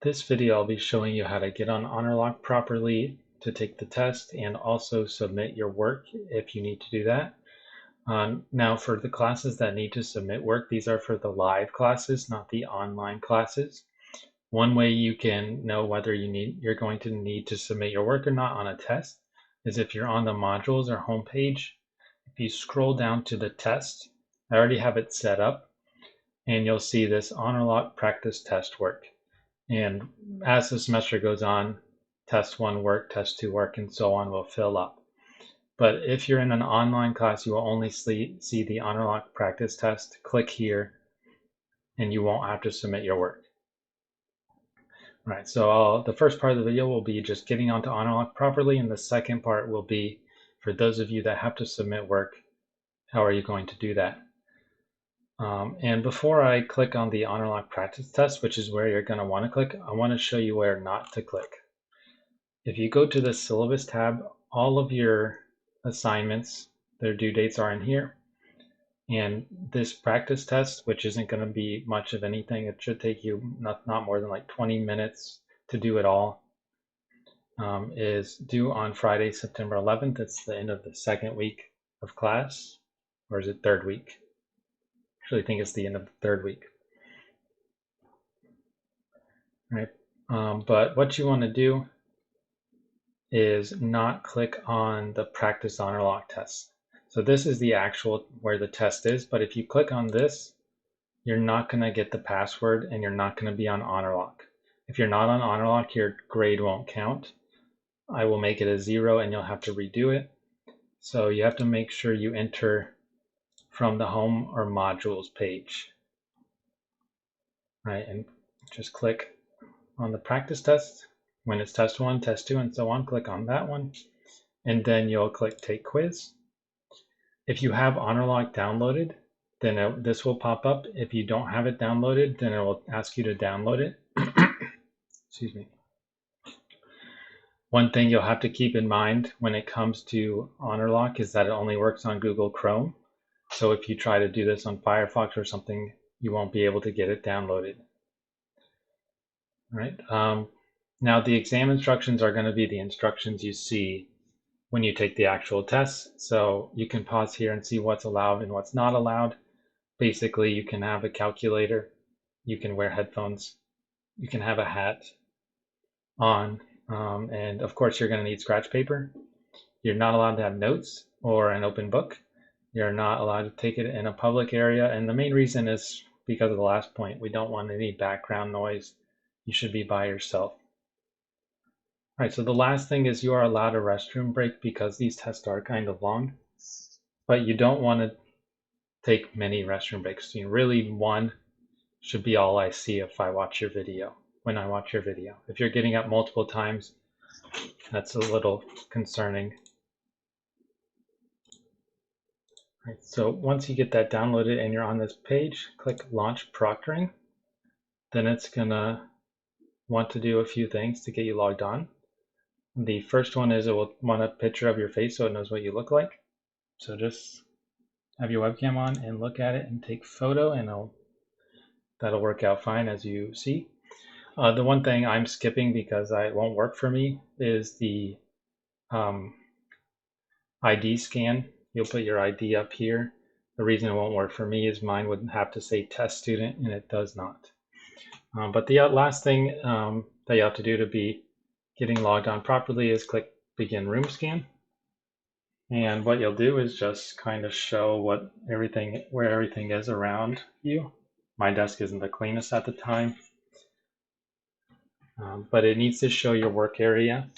This video I'll be showing you how to get on HonorLock properly to take the test and also submit your work if you need to do that. Now for the classes that need to submit work, these are for the live classes, not the online classes. One way you can know whether you're going to need to submit your work or not on a test is if you're on the modules or homepage. If you scroll down to the test, I already have it set up, and you'll see this HonorLock practice test work. And as the semester goes on, test 1 work, test 2 work, and so on will fill up. But if you're in an online class, you will only see the HonorLock practice test. Click here, and you won't have to submit your work. All right, so the first part of the video will be just getting onto HonorLock properly, and the second part will be for those of you that have to submit work, how are you going to do that? And before I click on the HonorLock practice test, which is where you're going to want to click, I want to show you where not to click. If you go to the syllabus tab, all of your assignments, their due dates are in here. And this practice test, which isn't going to be much of anything, it should take you not more than like 20 minutes to do it all, is due on Friday, September 11th. It's the end of the second week of class, or is it third week? I actually think it's the end of the third week. All right, but what you want to do is not click on the practice HonorLock test. So this is the actual where the test is, but if you click on this, you're not going to get the password and you're not going to be on HonorLock. If you're not on HonorLock, your grade won't count. I will make it a 0 and you'll have to redo it. So you have to make sure you enter from the home or modules page. Right, and just click on the practice test. When it's test 1, test 2, and so on, click on that one. And then you'll click take quiz. If you have HonorLock downloaded, then this will pop up. If you don't have it downloaded, then it will ask you to download it. Excuse me. One thing you'll have to keep in mind when it comes to HonorLock is that it only works on Google Chrome. So if you try to do this on Firefox or something, you won't be able to get it downloaded. All right. Now the exam instructions are going to be the instructions you see when you take the actual test. So you can pause here and see what's allowed and what's not allowed. Basically, you can have a calculator, you can wear headphones, you can have a hat on, and of course you're going to need scratch paper. You're not allowed to have notes or an open book. You're not allowed to take it in a public area, and the main reason is because of the last point. We don't want any background noise. You should be by yourself. All right, so the last thing is you are allowed a restroom break because these tests are kind of long, but you don't want to take many restroom breaks. Really, one should be all I see if I watch your video, when I watch your video. If you're getting up multiple times, that's a little concerning. All right, so once you get that downloaded and you're on this page, click Launch Proctoring. Then it's gonna want to do a few things to get you logged on. The first one is it will want a picture of your face so it knows what you look like. So just have your webcam on and look at it and take photo, and that'll work out fine as you see. The one thing I'm skipping because it won't work for me is the ID scan. You'll put your ID up here. The reason it won't work for me is mine would have to say test student, and it does not. But the last thing that you have to do to be getting logged on properly is click begin room scan. And what you'll do is just kind of show where everything is around you. My desk isn't the cleanest at the time, but it needs to show your work area.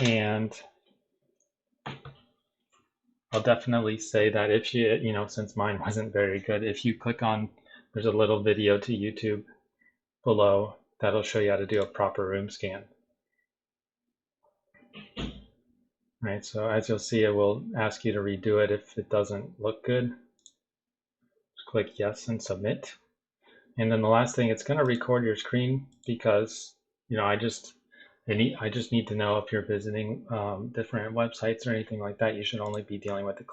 And I'll definitely say that if you, since mine wasn't very good, if you click on, there's a little video to YouTube below that'll show you how to do a proper room scan. Right, so as you'll see, it will ask you to redo it if it doesn't look good. Just click yes and submit. And then the last thing, it's going to record your screen because I just need to know if you're visiting different websites or anything like that. You should only be dealing with the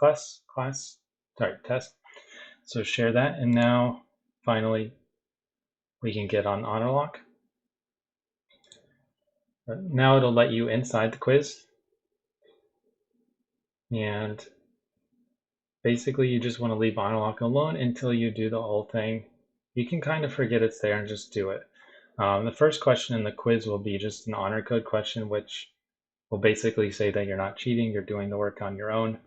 test. So share that, and now finally we can get on HonorLock. But now it'll let you inside the quiz. And basically you just want to leave HonorLock alone until you do the whole thing. You can kind of forget it's there and just do it. The first question in the quiz will be just an honor code question, which will basically say that you're not cheating, you're doing the work on your own.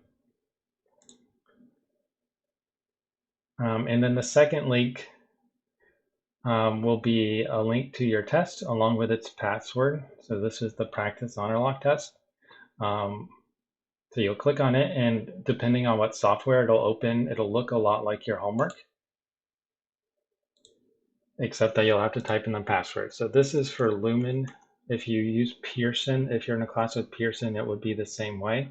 And then the second link will be a link to your test along with its password. So this is the practice HonorLock test. So you'll click on it, and depending on what software it'll open, it'll look a lot like your homework, except that you'll have to type in the password. So this is for Lumen. If you use Pearson, if you're in a class with Pearson, it would be the same way.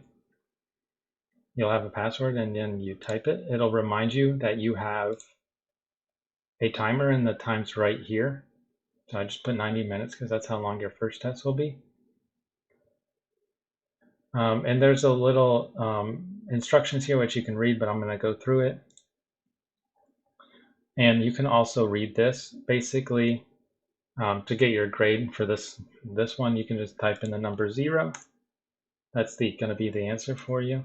You'll have a password and then you type it. It'll remind you that you have a timer and the time's right here. So I just put 90 minutes because that's how long your first test will be. And there's a little instructions here which you can read, but I'm going to go through it. And you can also read this. Basically, to get your grade for this one, you can just type in the number 0. That's going to be the answer for you.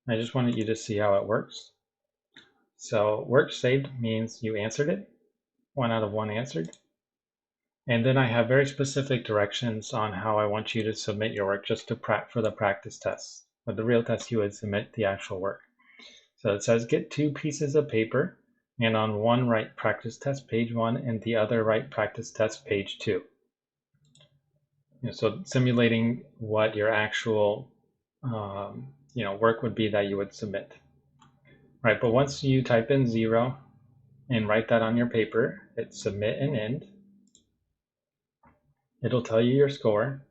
I just wanted you to see how it works. So work saved means you answered it. 1 out of 1 answered. And then I have very specific directions on how I want you to submit your work just for the practice tests. With the real test, you would submit the actual work. So it says get 2 pieces of paper, and on one write practice test page 1 and the other write practice test page 2. So simulating what your actual work would be that you would submit. Right, but once you type in 0 and write that on your paper, hit submit and end. It'll tell you your score.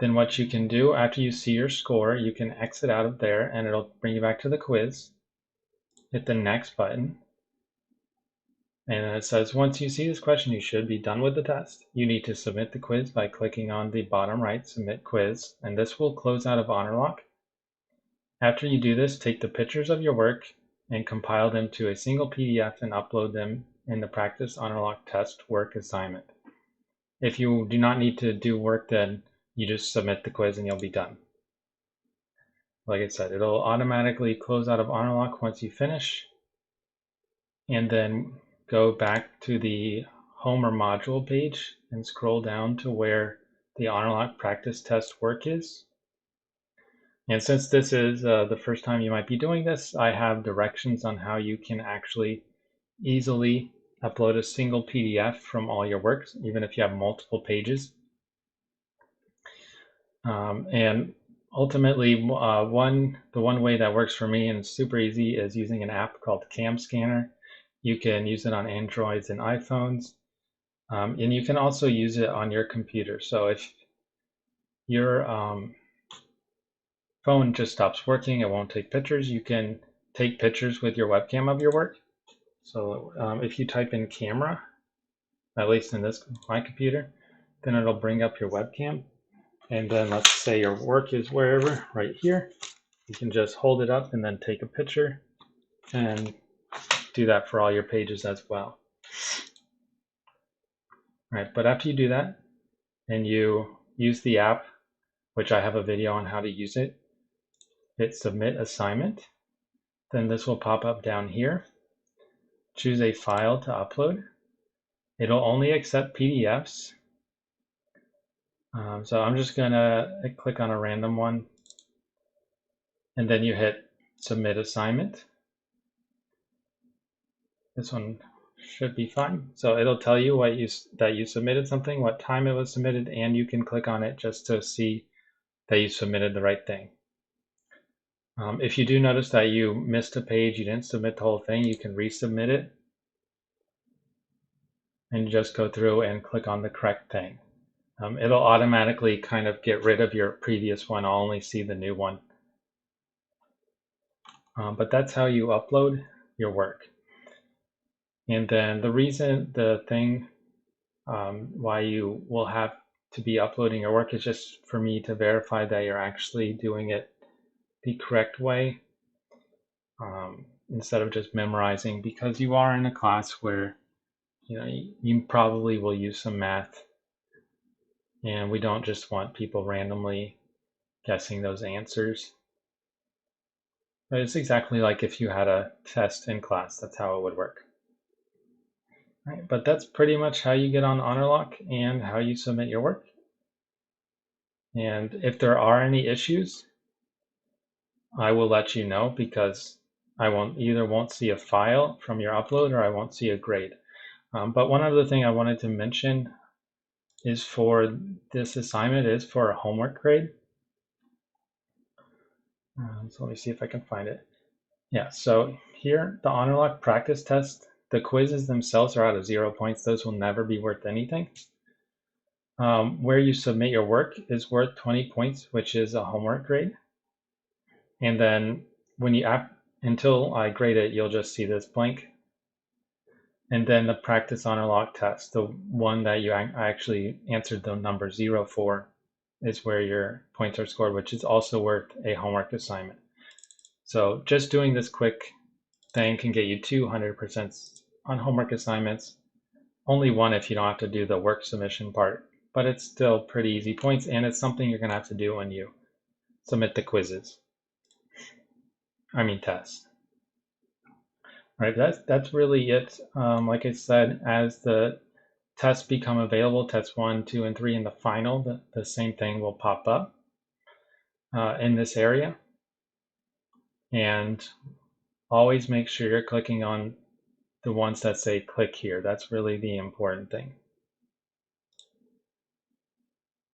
Then what you can do after you see your score, you can exit out of there and it'll bring you back to the quiz. Hit the next button. And it says once you see this question, you should be done with the test. You need to submit the quiz by clicking on the bottom right submit quiz, and this will close out of HonorLock. After you do this, take the pictures of your work and compile them to a single PDF and upload them in the practice HonorLock test work assignment. If you do not need to do work, then you just submit the quiz and you'll be done. Like I said, it'll automatically close out of HonorLock once you finish, and then go back to the home or module page and scroll down to where the HonorLock practice test work is. And since this is the first time you might be doing this, I have directions on how you can actually easily upload a single PDF from all your works, even if you have multiple pages. And ultimately, the one way that works for me and it's super easy is using an app called CamScanner. You can use it on Androids and iPhones, and you can also use it on your computer. So if your phone just stops working, it won't take pictures, you can take pictures with your webcam of your work. So if you type in camera, at least in my computer, then it'll bring up your webcam. And then let's say your work is wherever, right here. You can just hold it up and then take a picture and do that for all your pages as well. Right, but after you do that and you use the app, which I have a video on how to use it, hit submit assignment. Then this will pop up down here. Choose a file to upload. It'll only accept PDFs. So I'm just gonna click on a random one, and then you hit submit assignment. This one should be fine. So it'll tell you that you submitted something, what time it was submitted, and you can click on it just to see that you submitted the right thing. If you do notice that you missed a page, you didn't submit the whole thing, you can resubmit it and just go through and click on the correct thing. It'll automatically kind of get rid of your previous one. I'll only see the new one. But that's how you upload your work. And then the thing why you will have to be uploading your work is just for me to verify that you're actually doing it the correct way, instead of just memorizing, because you are in a class where you probably will use some math And we don't just want people randomly guessing those answers. But it's exactly like if you had a test in class, that's how it would work. Right, but that's pretty much how you get on HonorLock and how you submit your work. And if there are any issues, I will let you know, because I won't see a file from your upload, or I won't see a grade. But one other thing I wanted to mention is for this assignment is for a homework grade. So let me see if I can find it. Yeah, so here, the HonorLock practice test, the quizzes themselves are out of 0 points. Those will never be worth anything. Where you submit your work is worth 20 points, which is a homework grade. And then when you until I grade it, you'll just see this blank. And then the practice HonorLock test, the one that I actually answered the number 0 for, is where your points are scored, which is also worth a homework assignment. So just doing this quick thing can get you 200% on homework assignments. Only one if you don't have to do the work submission part, but it's still pretty easy points, and it's something you're going to have to do when you submit the quizzes. Tests. Right, that's really it. Like I said, as the tests become available, tests 1, 2, and 3 in the final, the same thing will pop up in this area. And always make sure you're clicking on the ones that say click here. That's really the important thing.